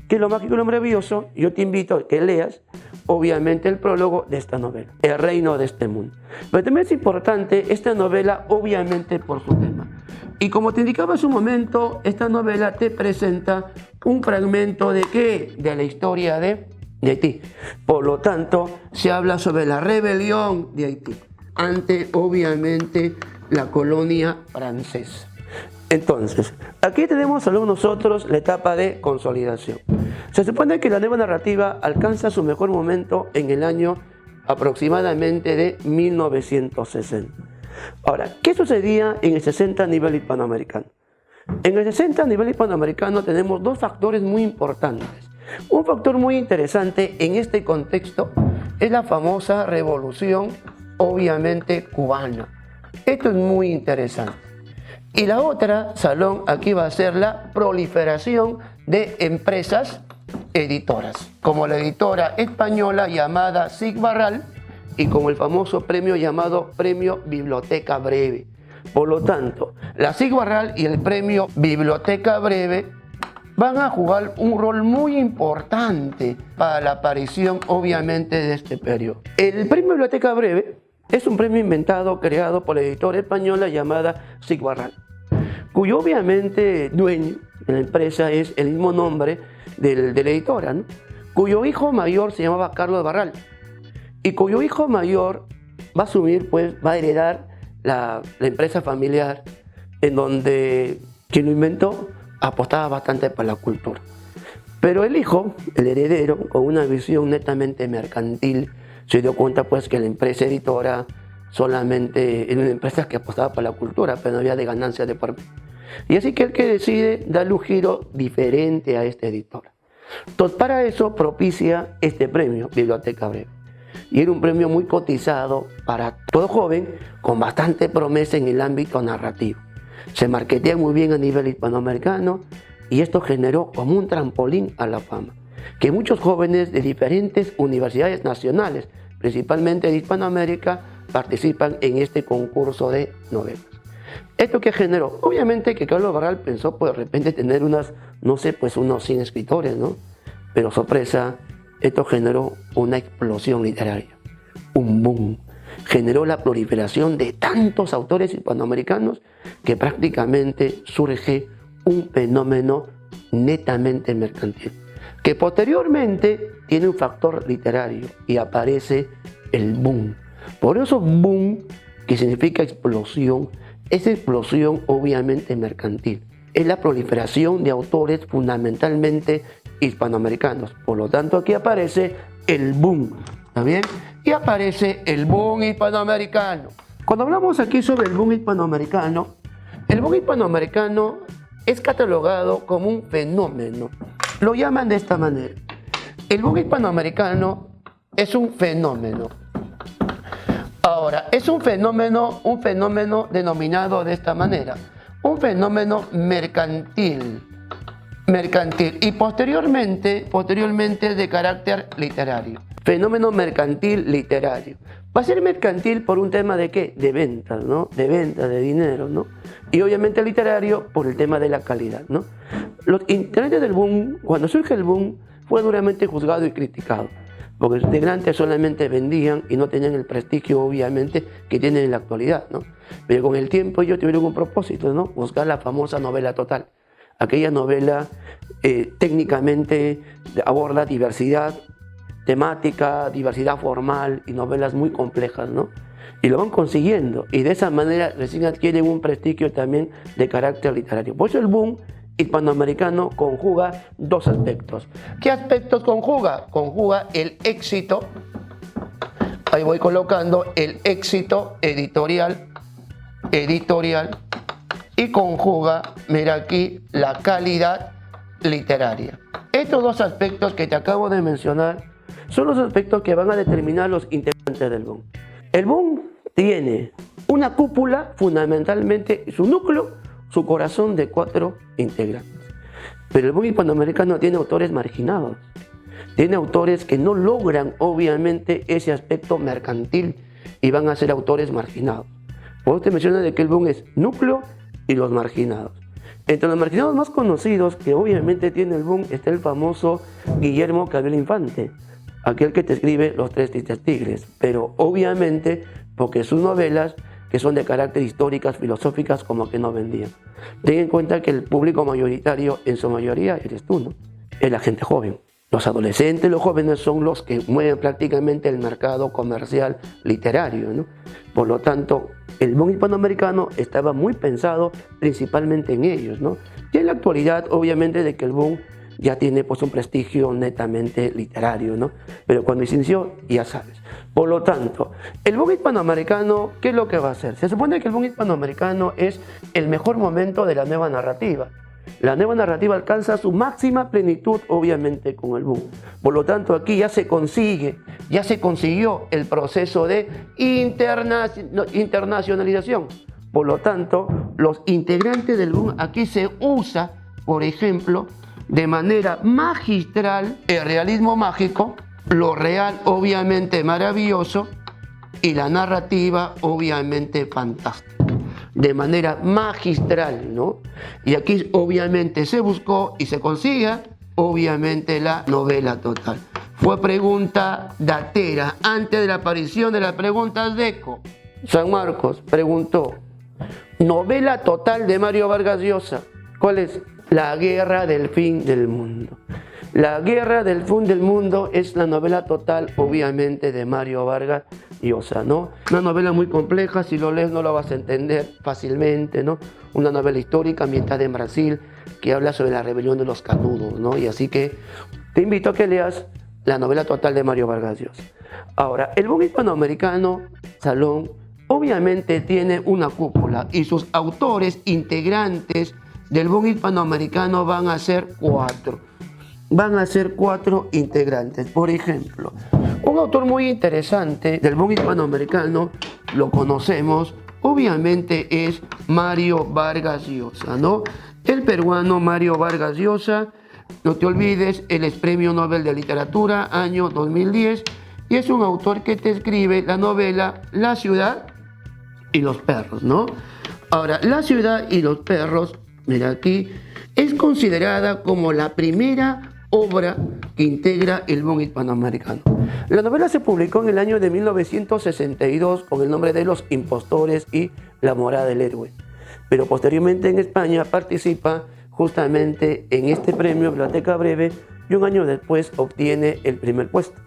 qué es lo mágico y lo maravilloso, yo te invito a que leas, obviamente, el prólogo de esta novela, El reino de este mundo. Pero también es importante esta novela, obviamente, por su tema. Y como te indicaba hace un momento, esta novela te presenta un fragmento de ¿qué? De la historia de Haití. Por lo tanto, se habla sobre la rebelión de Haití ante, obviamente, la colonia francesa. Entonces, aquí tenemos solo nosotros la etapa de consolidación. Se supone que la nueva narrativa alcanza su mejor momento en el año aproximadamente de 1960. Ahora, ¿qué sucedía en el 60 a nivel hispanoamericano? En el 60 a nivel hispanoamericano tenemos dos factores muy importantes. Un factor muy interesante en este contexto es la famosa revolución, obviamente, cubana. Esto es muy interesante. Y la otra, Salón, aquí va a ser la proliferación de empresas editoras, como la editora española llamada Sig Barral y como el famoso premio llamado Premio Biblioteca Breve. Por lo tanto, la Sig Barral y el Premio Biblioteca Breve van a jugar un rol muy importante para la aparición, obviamente, de este periodo. El Premio Biblioteca Breve es un premio inventado, creado por la editora española llamada Sig Barral, cuyo obviamente dueño de la empresa es el mismo nombre de la editora, ¿no? Cuyo hijo mayor se llamaba Carlos Barral y cuyo hijo mayor va a asumir, pues, va a heredar la empresa familiar en donde quien lo inventó apostaba bastante por la cultura. Pero el hijo, el heredero, con una visión netamente mercantil, se dio cuenta pues que la empresa editora solamente era una empresa que apostaba por la cultura, pero no había de ganancias de por medio. Y así que él que decide darle un giro diferente a esta editora. Entonces, para eso propicia este premio, Biblioteca Breve. Y era un premio muy cotizado para todo joven con bastante promesa en el ámbito narrativo. Se marketea muy bien a nivel hispanoamericano y esto generó como un trampolín a la fama, que muchos jóvenes de diferentes universidades nacionales, principalmente de Hispanoamérica, participan en este concurso de novelas. ¿Esto qué generó? Obviamente que Carlos Barral pensó pues, de repente tener unos 100 escritores, ¿no? Pero sorpresa, esto generó una explosión literaria, un boom. Generó la proliferación de tantos autores hispanoamericanos que prácticamente surge un fenómeno netamente mercantil, que posteriormente tiene un factor literario y aparece el boom. Por eso boom, que significa explosión, es explosión obviamente mercantil. Es la proliferación de autores fundamentalmente hispanoamericanos. Por lo tanto, aquí aparece el boom, ¿está bien? Y aparece el boom hispanoamericano. Cuando hablamos aquí sobre el boom hispanoamericano es catalogado como un fenómeno. Lo llaman de esta manera. El boom hispanoamericano es un fenómeno. Ahora, es un fenómeno denominado de esta manera, un fenómeno mercantil y posteriormente de carácter literario. Fenómeno mercantil literario. Va a ser mercantil por un tema de ¿qué? De ventas, ¿no? De ventas, de dinero, ¿no? Y obviamente literario por el tema de la calidad, ¿no? Los integrantes del boom, cuando surge el boom, fue duramente juzgado y criticado, porque los integrantes solamente vendían y no tenían el prestigio, obviamente, que tienen en la actualidad, ¿no? Pero con el tiempo ellos tuvieron un propósito, ¿no? Buscar la famosa novela total. Aquella novela técnicamente aborda diversidad temática, diversidad formal y novelas muy complejas, ¿no? Y lo van consiguiendo, y de esa manera recién adquieren un prestigio también de carácter literario. Por eso el boom hispanoamericano conjuga dos aspectos. ¿Qué aspectos conjuga? Conjuga el éxito, ahí voy colocando el éxito editorial, y conjuga, mira aquí, la calidad literaria. Estos dos aspectos que te acabo de mencionar son los aspectos que van a determinar los integrantes del boom. El boom tiene una cúpula, fundamentalmente su núcleo, su corazón de 4 integrantes. Pero el boom hispanoamericano tiene autores marginados, tiene autores que no logran obviamente ese aspecto mercantil y van a ser autores marginados. Por eso te menciona de que el boom es núcleo y los marginados. Entre los marginados más conocidos que obviamente tiene el boom está el famoso Guillermo Cabrera Infante, aquel que te escribe Los Tres Tristes Tigres, pero obviamente porque sus novelas, que son de carácter históricas, filosóficas, como que no vendían. Ten en cuenta que el público mayoritario, en su mayoría, eres tú, ¿no? Es la gente joven. Los adolescentes, los jóvenes son los que mueven prácticamente el mercado comercial literario, ¿no? Por lo tanto, el boom hispanoamericano estaba muy pensado principalmente en ellos, ¿no? Y en la actualidad, obviamente, de que el boom ya tiene pues un prestigio netamente literario, ¿no? Pero cuando se inició, ya sabes. Por lo tanto, el boom hispanoamericano, ¿qué es lo que va a hacer? Se supone que el boom hispanoamericano es el mejor momento de la nueva narrativa. La nueva narrativa alcanza su máxima plenitud, obviamente, con el boom. Por lo tanto, aquí ya se consiguió el proceso de internacionalización. Por lo tanto, los integrantes del boom, aquí se usa, por ejemplo, de manera magistral el realismo mágico, lo real obviamente maravilloso y la narrativa obviamente fantástica, de manera magistral, ¿no? Y aquí obviamente se buscó y se consigue obviamente la novela total. Fue pregunta datera antes de la aparición de las preguntas de ECO. San Marcos preguntó, novela total de Mario Vargas Llosa, ¿cuál es? La guerra del fin del mundo. La guerra del fin del mundo es la novela total, obviamente, de Mario Vargas Llosa, ¿no? Una novela muy compleja, si lo lees no lo vas a entender fácilmente, ¿no? Una novela histórica ambientada en Brasil que habla sobre la rebelión de los canudos, ¿no? Y así que te invito a que leas la novela total de Mario Vargas Llosa. Ahora, el boom hispanoamericano, Salón, obviamente tiene una cúpula y sus autores integrantes del boom hispanoamericano van a ser 4. Van a ser 4 integrantes. Por ejemplo, un autor muy interesante del boom hispanoamericano, lo conocemos, obviamente es Mario Vargas Llosa, ¿no? El peruano Mario Vargas Llosa, no te olvides, él es Premio Nobel de Literatura, año 2010, y es un autor que te escribe la novela La ciudad y los perros, ¿no? Ahora, La ciudad y los perros, mira aquí, es considerada como la primera obra que integra el boom hispanoamericano. La novela se publicó en el año de 1962 con el nombre de Los impostores y La morada del héroe, pero posteriormente en España participa justamente en este premio Biblioteca Breve y un año después obtiene el primer puesto.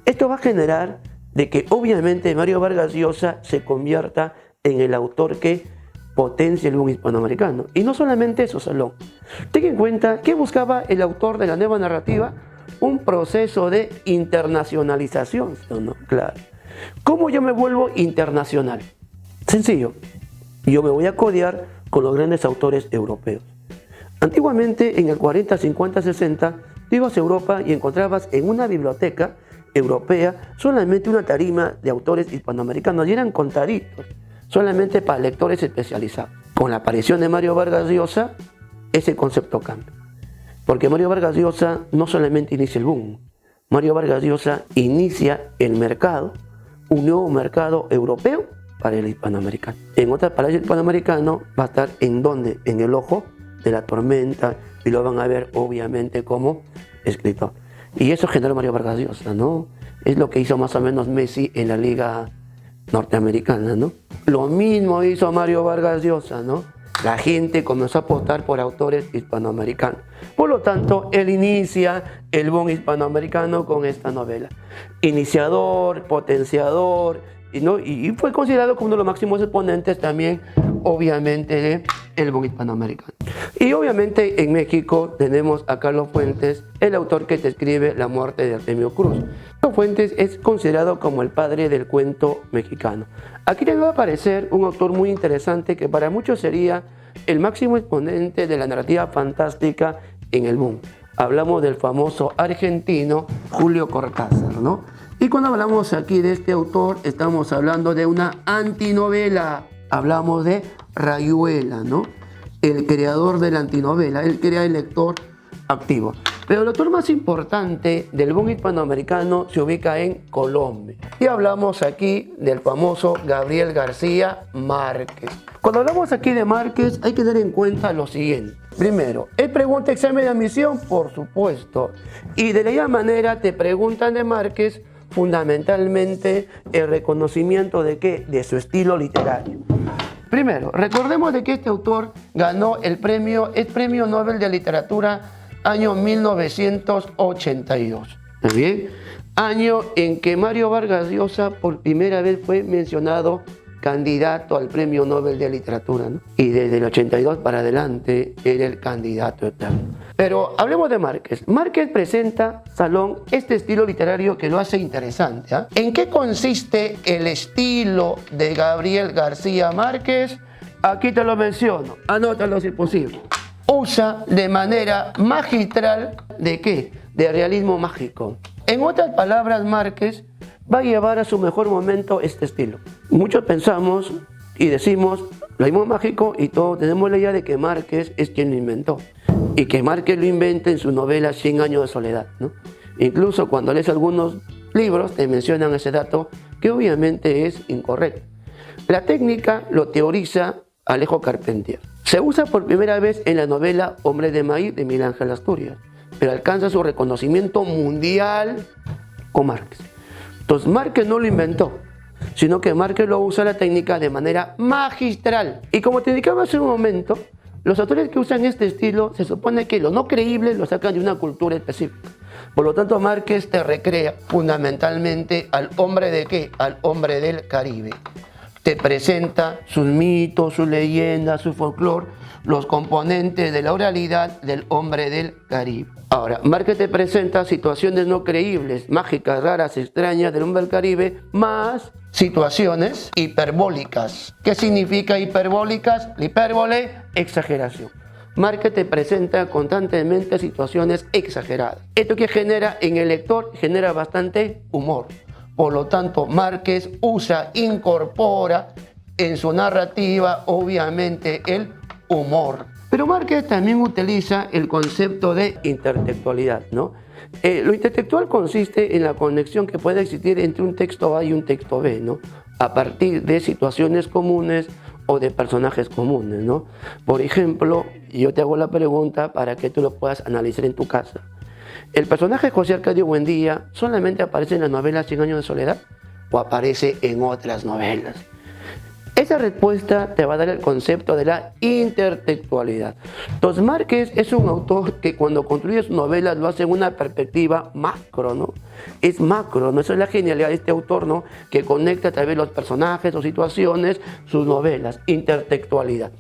Esto va a generar de que obviamente Mario Vargas Llosa se convierta en el autor que potencia el boom hispanoamericano. Y no solamente eso, Salón. Ten en cuenta que buscaba el autor de la nueva narrativa un proceso de internacionalización, ¿no? Claro. ¿Cómo yo me vuelvo internacional? Sencillo. Yo me voy a codear con los grandes autores europeos. Antiguamente, en el 40, 50, 60, tú ibas a Europa y encontrabas en una biblioteca europea solamente una tarima de autores hispanoamericanos y eran contaditos, solamente para lectores especializados. Con la aparición de Mario Vargas Llosa, ese concepto cambia. Porque Mario Vargas Llosa no solamente inicia el boom, Mario Vargas Llosa inicia el mercado, un nuevo mercado europeo para el hispanoamericano. En otras palabras, el hispanoamericano va a estar ¿en dónde? En el ojo de la tormenta, y lo van a ver obviamente como escritor. Y eso generó Mario Vargas Llosa, ¿no? Es lo que hizo más o menos Messi en la liga norteamericana, ¿no? Lo mismo hizo Mario Vargas Llosa, ¿no? La gente comenzó a apostar por autores hispanoamericanos. Por lo tanto, él inicia el boom hispanoamericano con esta novela. Iniciador, potenciador, ¿no? Y fue considerado como uno de los máximos exponentes también, obviamente, del boom hispanoamericano. Y obviamente en México tenemos a Carlos Fuentes, el autor que te escribe La muerte de Artemio Cruz. Carlos Fuentes es considerado como el padre del cuento mexicano. Aquí te va a aparecer un autor muy interesante que para muchos sería el máximo exponente de la narrativa fantástica en el boom. Hablamos del famoso argentino Julio Cortázar, ¿no? Y cuando hablamos aquí de este autor, estamos hablando de una antinovela. Hablamos de Rayuela, ¿no? El creador de la antinovela. Él crea el lector activo. Pero el autor más importante del boom hispanoamericano se ubica en Colombia. Y hablamos aquí del famoso Gabriel García Márquez. Cuando hablamos aquí de Márquez, hay que tener en cuenta lo siguiente. Primero, él pregunta examen de admisión, por supuesto. Y de la misma manera te preguntan de Márquez fundamentalmente el reconocimiento de ¿qué? De su estilo literario. Primero, recordemos de que este autor ganó el premio Nobel de Literatura año 1982. ¿Está bien? Año en que Mario Vargas Llosa por primera vez fue mencionado candidato al premio Nobel de Literatura, ¿no? Y desde el 82 para adelante era el candidato eterno. Pero hablemos de Márquez. Márquez presenta, Salón, este estilo literario que lo hace interesante, ¿eh? ¿En qué consiste el estilo de Gabriel García Márquez? Aquí te lo menciono, anótalo si es posible. Usa de manera magistral, ¿de qué? De realismo mágico. En otras palabras, Márquez va a llevar a su mejor momento este estilo. Muchos pensamos y decimos realismo mágico y todos tenemos la idea de que Márquez es quien lo inventó y que Márquez lo inventa en su novela 100 años de soledad, ¿no? Incluso cuando lees algunos libros te mencionan ese dato que obviamente es incorrecto. La técnica lo teoriza Alejo Carpentier. Se usa por primera vez en la novela Hombre de Maíz de Miguel Ángel Asturias, pero alcanza su reconocimiento mundial con Márquez. Entonces Márquez no lo inventó, sino que Márquez lo usa la técnica de manera magistral. Y como te indicaba hace un momento, los autores que usan este estilo se supone que lo no creíble lo sacan de una cultura específica. Por lo tanto, Márquez te recrea fundamentalmente al hombre de ¿qué? Al hombre del Caribe. Te presenta sus mitos, sus leyendas, su folclore, los componentes de la oralidad del hombre del Caribe. Ahora, Márquez te presenta situaciones no creíbles, mágicas, raras, extrañas del hombre del Caribe, más situaciones hiperbólicas. ¿Qué significa hiperbólicas? La hipérbole, exageración. Márquez te presenta constantemente situaciones exageradas. Esto que genera en el lector, genera bastante humor. Por lo tanto, Márquez incorpora en su narrativa, obviamente, el humor. Pero Márquez también utiliza el concepto de intertextualidad, ¿no? Lo intertextual consiste en la conexión que puede existir entre un texto A y un texto B, ¿no? A partir de situaciones comunes o de personajes comunes, ¿no? Por ejemplo, yo te hago la pregunta para que tú lo puedas analizar en tu casa. ¿El personaje José Arcadio Buendía solamente aparece en la novela 100 años de soledad o aparece en otras novelas? Esa respuesta te va a dar el concepto de la intertextualidad. Entonces Márquez es un autor que cuando construye sus novelas lo hace en una perspectiva macro, ¿no? Es macro, ¿no? Esa es la genialidad de este autor, ¿no? Que conecta a través de los personajes o situaciones sus novelas, intertextualidad.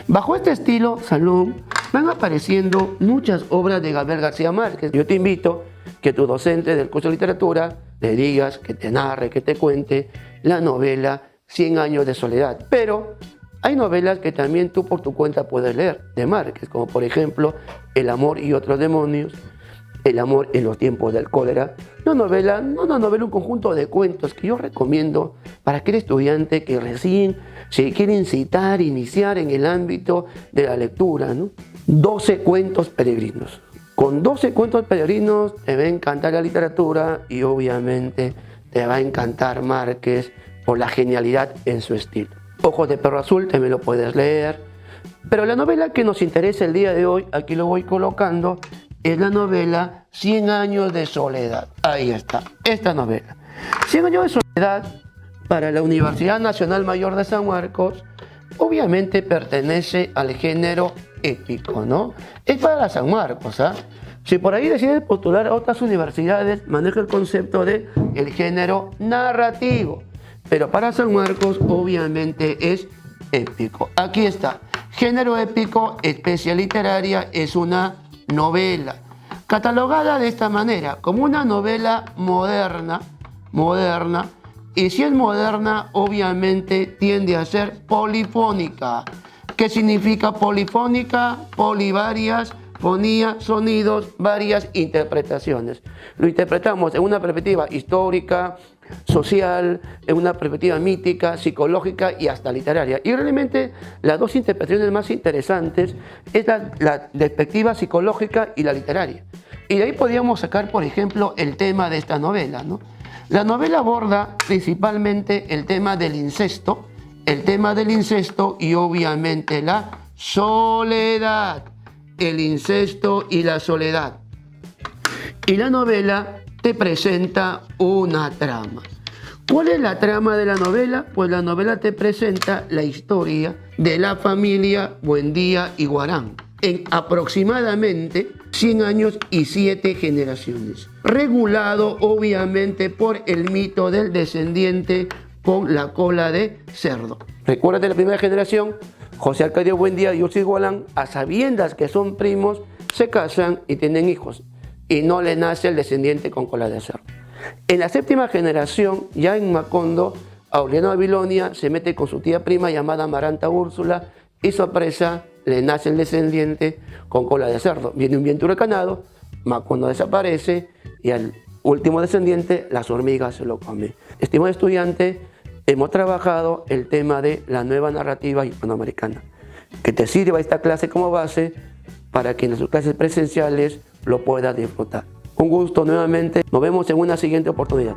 Bajo este estilo, Salón, van apareciendo muchas obras de Gabriel García Márquez. Yo te invito que tu docente del curso de literatura le digas, que te narre, que te cuente la novela 100 años de soledad. Pero hay novelas que también tú por tu cuenta puedes leer de Márquez, como por ejemplo El amor y otros demonios, El amor en los tiempos del cólera. Una novela, un conjunto de cuentos que yo recomiendo para aquel estudiante que recién se quiere iniciar en el ámbito de la lectura, ¿no? 12 cuentos peregrinos. Con 12 cuentos peregrinos te va a encantar la literatura y obviamente te va a encantar Márquez por la genialidad en su estilo. Ojos de perro azul también lo puedes leer. Pero la novela que nos interesa el día de hoy, aquí lo voy colocando, es la novela 100 años de soledad. Ahí está, esta novela. 100 años de soledad para la Universidad Nacional Mayor de San Marcos, obviamente pertenece al género épico, ¿no? Es para San Marcos, ¿ah? Si por ahí decides postular a otras universidades, maneja el concepto de el género narrativo. Pero para San Marcos, obviamente, es épico. Aquí está. Género épico, especie literaria, es una novela. Catalogada de esta manera, como una novela moderna, y si es moderna, obviamente tiende a ser polifónica. ¿Qué significa polifónica? Polivarias, fonía, sonidos, varias interpretaciones. Lo interpretamos en una perspectiva histórica, social, en una perspectiva mítica, psicológica y hasta literaria. Y realmente las dos interpretaciones más interesantes es la perspectiva psicológica y la literaria. Y de ahí podríamos sacar, por ejemplo, el tema de esta novela, ¿no? La novela aborda principalmente el tema del incesto y obviamente la soledad. El incesto y la soledad. Y la novela te presenta una trama. ¿Cuál es la trama de la novela? Pues la novela te presenta la historia de la familia Buendía y Guarán en aproximadamente 100 años y 7 generaciones. Regulado obviamente por el mito del descendiente con la cola de cerdo. ¿Recuerdas de la primera generación? José Arcadio Buendía y Ursis Guarán, a sabiendas que son primos, se casan y tienen hijos. Y no le nace el descendiente con cola de cerdo. En la séptima generación, ya en Macondo, Aureliano Babilonia se mete con su tía prima llamada Amaranta Úrsula y sorpresa, le nace el descendiente con cola de cerdo. Viene un viento huracanado, Macondo desaparece y al último descendiente las hormigas se lo comen. Estimado estudiante, hemos trabajado el tema de la nueva narrativa hispanoamericana. Que te sirva esta clase como base para que en sus clases presenciales lo puedas disfrutar. Un gusto nuevamente. Nos vemos en una siguiente oportunidad.